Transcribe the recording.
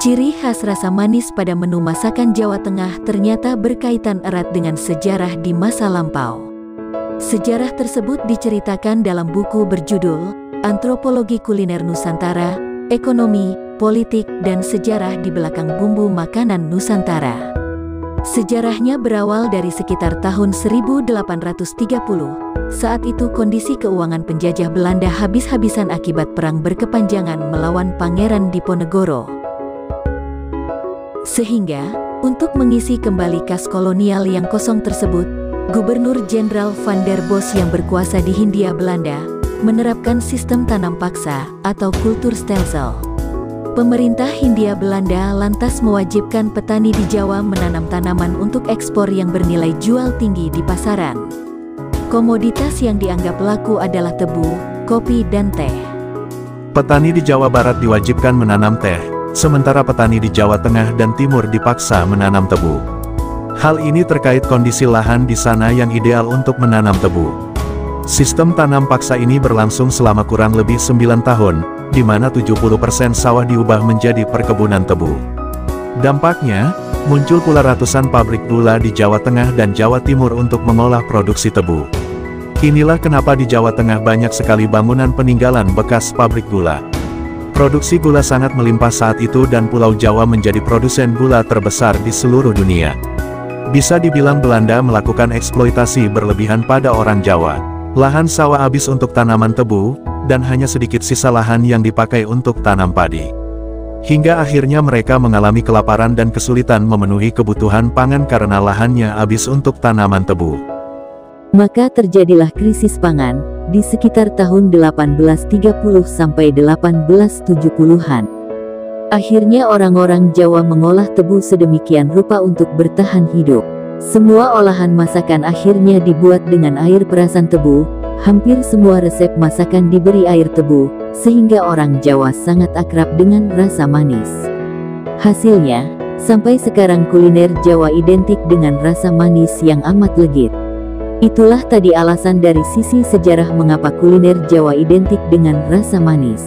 Ciri khas rasa manis pada menu masakan Jawa Tengah ternyata berkaitan erat dengan sejarah di masa lampau. Sejarah tersebut diceritakan dalam buku berjudul Antropologi Kuliner Nusantara, Ekonomi, Politik, dan Sejarah di Belakang Bumbu Makanan Nusantara. Sejarahnya berawal dari sekitar tahun 1830. Saat itu kondisi keuangan penjajah Belanda habis-habisan akibat perang berkepanjangan melawan Pangeran Diponegoro. Sehingga, untuk mengisi kembali kas kolonial yang kosong tersebut, Gubernur Jenderal Van der Bos yang berkuasa di Hindia Belanda menerapkan sistem tanam paksa atau kulturstelsel. Pemerintah Hindia Belanda lantas mewajibkan petani di Jawa menanam tanaman untuk ekspor yang bernilai jual tinggi di pasaran. Komoditas yang dianggap laku adalah tebu, kopi, dan teh. Petani di Jawa Barat diwajibkan menanam teh, sementara petani di Jawa Tengah dan Timur dipaksa menanam tebu. Hal ini terkait kondisi lahan di sana yang ideal untuk menanam tebu. Sistem tanam paksa ini berlangsung selama kurang lebih 9 tahun, di mana 70% sawah diubah menjadi perkebunan tebu. Dampaknya, muncul pula ratusan pabrik gula di Jawa Tengah dan Jawa Timur untuk mengolah produksi tebu. Inilah kenapa di Jawa Tengah banyak sekali bangunan peninggalan bekas pabrik gula. Produksi gula sangat melimpah saat itu dan Pulau Jawa menjadi produsen gula terbesar di seluruh dunia. Bisa dibilang Belanda melakukan eksploitasi berlebihan pada orang Jawa. Lahan sawah habis untuk tanaman tebu, dan hanya sedikit sisa lahan yang dipakai untuk tanam padi. Hingga akhirnya mereka mengalami kelaparan dan kesulitan memenuhi kebutuhan pangan karena lahannya habis untuk tanaman tebu. Maka terjadilah krisis pangan di sekitar tahun 1830 sampai 1870-an. Akhirnya orang-orang Jawa mengolah tebu sedemikian rupa untuk bertahan hidup. Semua olahan masakan akhirnya dibuat dengan air perasan tebu. Hampir semua resep masakan diberi air tebu, sehingga orang Jawa sangat akrab dengan rasa manis. Hasilnya, sampai sekarang kuliner Jawa identik dengan rasa manis yang amat legit. Itulah tadi alasan dari sisi sejarah mengapa kuliner Jawa identik dengan rasa manis.